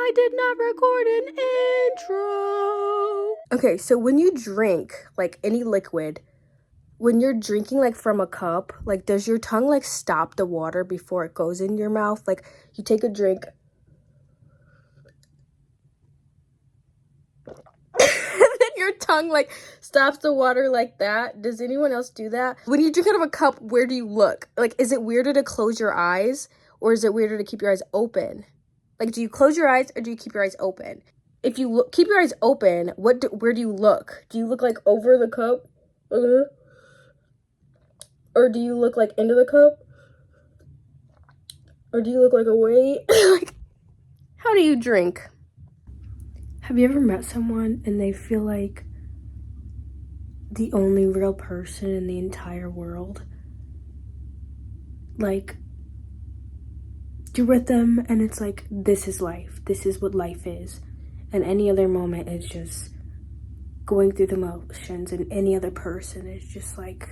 I did not record an intro. Okay, so when you drink, like, any liquid, when you're drinking, like, from a cup, like, does your tongue, like, stop the water before it goes in your mouth? Like, you take a drink, and then your tongue, like, stops the water like that. Does anyone else do that? When you drink out of a cup, where do you look? Like, is it weirder to close your eyes, or is it weirder to keep your eyes open? Like, do you close your eyes, or do you keep your eyes open? If you keep your eyes open, where do you look? Do you look, like, over the cup? Or do you look, like, into the cup? Or do you look, like, away? Like, how do you drink? Have you ever met someone and they feel like the only real person in the entire world? Like, you're with them and it's like, this is life. This is what life is. And any other moment is just going through the motions, and any other person is just like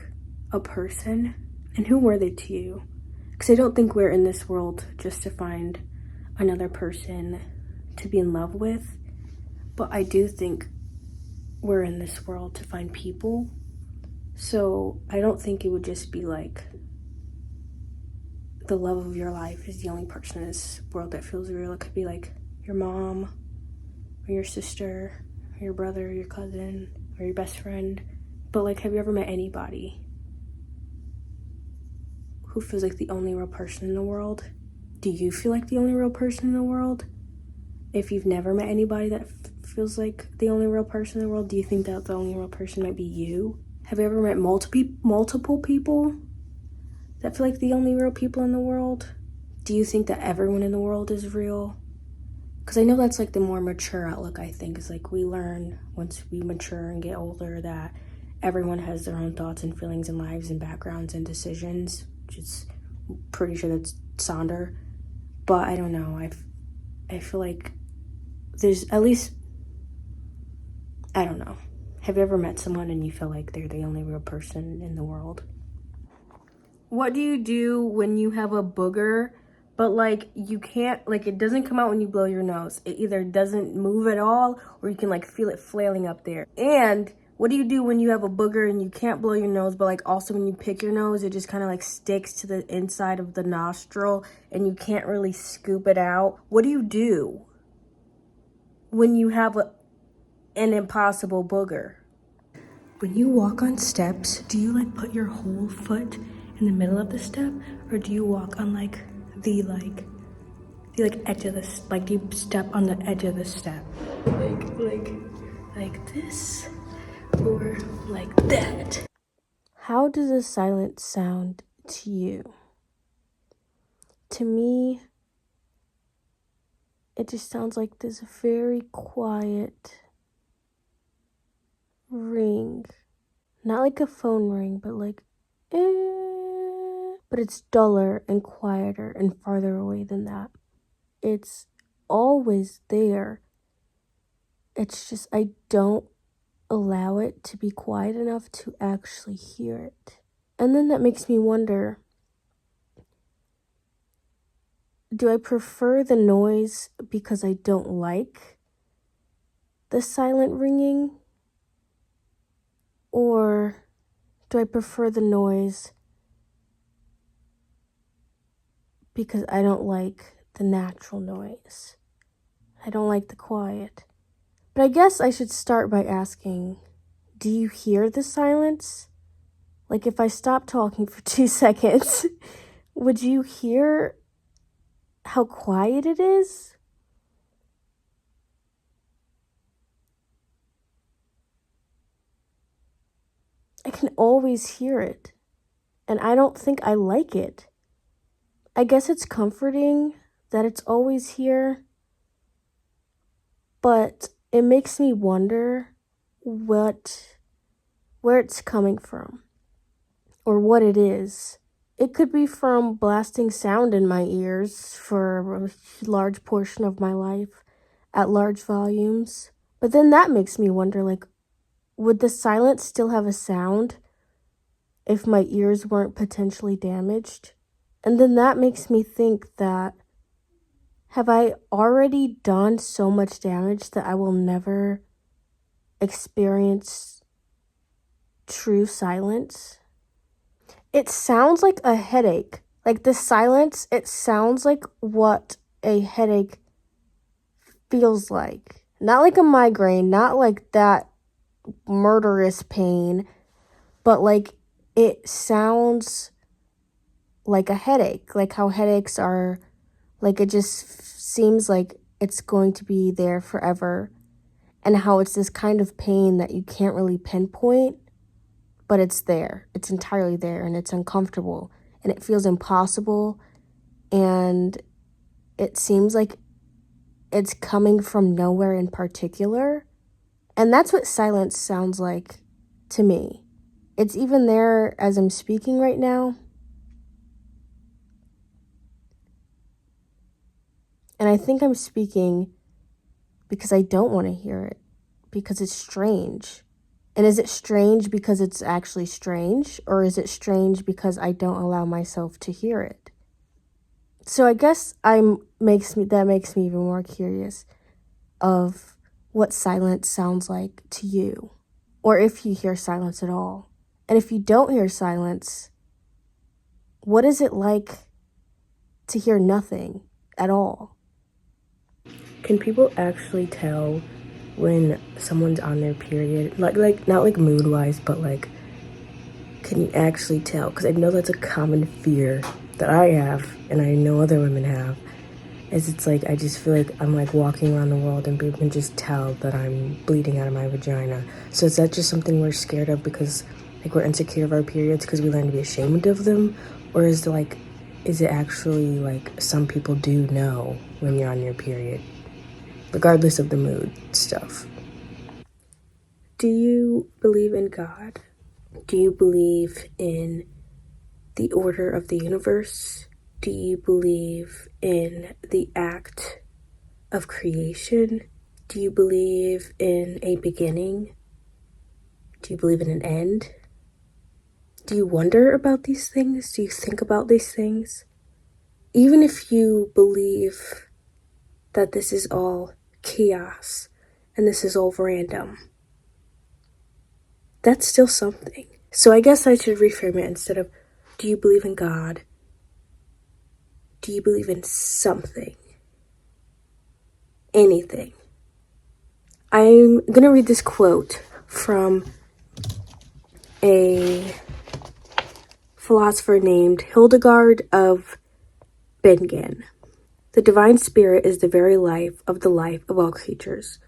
a person. And who were they to you? Because I don't think we're in this world just to find another person to be in love with, but I do think we're in this world to find people. So I don't think it would just be like the love of your life is the only person in this world that feels real. It could be like your mom, or your sister, or your brother, or your cousin, or your best friend. But, like, have you ever met anybody who feels like the only real person in the world? Do you feel like the only real person in the world? If you've never met anybody that feels like the only real person in the world, do you think that the only real person might be you? Have you ever met multiple people that feel like the only real people in the world? Do you think that everyone in the world is real? Because I know that's, like, the more mature outlook, I think, is, like, we learn once we mature and get older that everyone has their own thoughts and feelings and lives and backgrounds and decisions, which is pretty sure that's Sonder. But I don't know. I feel like there's at least, I don't know. Have you ever met someone and you feel like they're the only real person in the world? What do you do when you have a booger, but, like, you can't, like, it doesn't come out when you blow your nose? It either doesn't move at all, or you can, like, feel it flailing up there. And what do you do when you have a booger and you can't blow your nose, but, like, also when you pick your nose, it just kind of, like, sticks to the inside of the nostril and you can't really scoop it out? What do you do when you have an impossible booger? When you walk on steps, do you, like, put your whole foot in the middle of the step, or do you walk on, like, the edge of the, like, do you step on the edge of the step? Like this, or like that? How does a silence sound to you? To me, it just sounds like this very quiet ring. Not like a phone ring, but like, but it's duller and quieter and farther away than that. It's always there. It's just I don't allow it to be quiet enough to actually hear it. And then that makes me wonder, do I prefer the noise because I don't like the silent ringing? Or do I prefer the noise because I don't like the natural noise? I don't like the quiet. But I guess I should start by asking, do you hear the silence? Like, if I stop talking for 2 seconds, would you hear how quiet it is? I can always hear it, and I don't think I like it. I guess it's comforting that it's always here, but it makes me wonder where it's coming from, or what it is. It could be from blasting sound in my ears for a large portion of my life at large volumes. But then that makes me wonder, like, would the silence still have a sound if my ears weren't potentially damaged? And then that makes me think that Have I already done so much damage that I will never experience true silence? It sounds like a headache. Like the silence, it sounds like what a headache feels like. Not like a migraine, not like that murderous pain, but like it sounds like a headache. Like how headaches are, like it just seems like it's going to be there forever. And how it's this kind of pain that you can't really pinpoint, but it's there. It's entirely there, and it's uncomfortable, and it feels impossible, and it seems like it's coming from nowhere in particular. And that's what silence sounds like to me. It's even there as I'm speaking right now. And I think I'm speaking because I don't want to hear it, because it's strange. And is it strange because it's actually strange, or is it strange because I don't allow myself to hear it? So I guess that makes me even more curious of what silence sounds like to you, or if you hear silence at all. And if you don't hear silence, what is it like to hear nothing at all? Can people actually tell when someone's on their period? Like not like mood-wise, but like, can you actually tell? Because I know that's a common fear that I have, and I know other women have, is it's like, I just feel like I'm like walking around the world and people can just tell that I'm bleeding out of my vagina. So is that just something we're scared of because like we're insecure of our periods because we learn to be ashamed of them? Or is it actually like some people do know when you're on your period, regardless of the mood stuff? Do you believe in God? Do you believe in the order of the universe? Do you believe in the act of creation? Do you believe in a beginning? Do you believe in an end? Do you wonder about these things? Do you think about these things? Even if you believe that this is all chaos and this is all random, that's still something. So I guess I should reframe it instead of, do you believe in God? Do you believe in something? Anything? I'm going to read this quote from a philosopher named Hildegard of Bingen. The divine spirit is the very life of all creatures,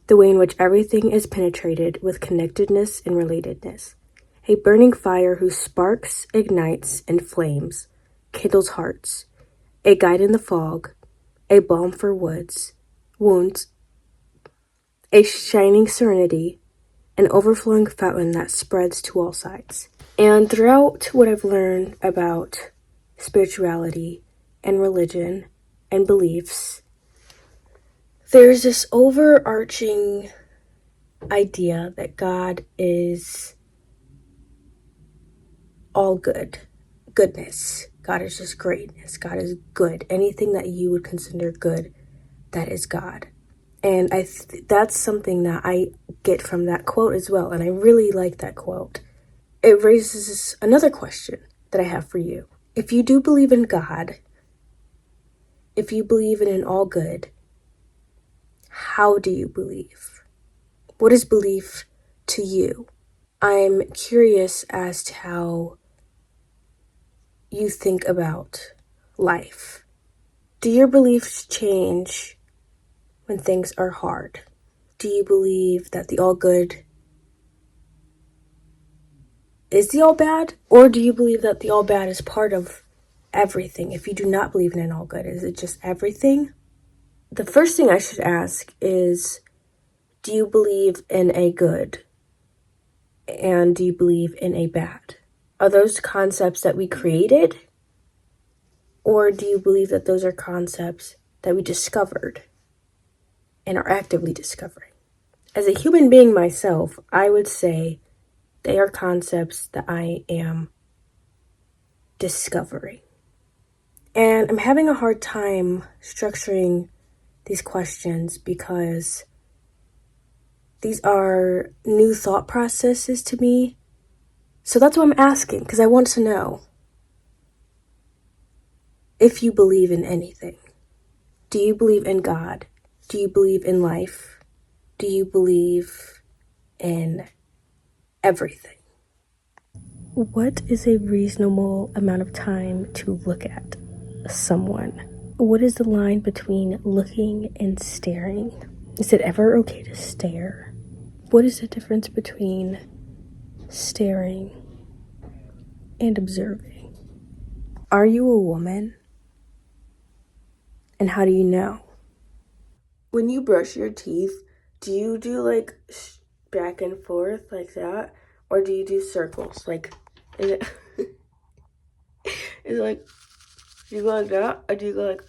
the way in which everything is penetrated with connectedness and relatedness. A burning fire whose sparks ignites and flames, kindles hearts, a guide in the fog, a balm for wounds, a shining serenity, an overflowing fountain that spreads to all sides. And throughout what I've learned about spirituality and religion and beliefs, there's this overarching idea that God is all goodness. God is just greatness. God is good. Anything that you would consider good, that is God. And that's something that I get from that quote as well. And I really like that quote. It raises another question that I have for you. If you do believe in God, if you believe in an all good, how do you believe? What is belief to you? I'm curious as to how you think about life. Do your beliefs change when things are hard? Do you believe that the all good is the all bad? Or do you believe that the all bad is part of everything? If you do not believe in an all good, is it just everything? The first thing I should ask is, do you believe in a good? And do you believe in a bad? Are those concepts that we created? Or do you believe that those are concepts that we discovered and are actively discovering? As a human being myself, I would say they are concepts that I am discovering. And I'm having a hard time structuring these questions because these are new thought processes to me. So that's what I'm asking, because I want to know if you believe in anything. Do you believe in God? Do you believe in life? Do you believe in everything? What is a reasonable amount of time to look at someone? What is the line between looking and staring? Is it ever okay to stare? What is the difference between staring and observing? Are you a woman? And how do you know? When you brush your teeth, do you do like back and forth like that? Or do you do circles? Like, is it, is it like, do you go like that? Or do you go like,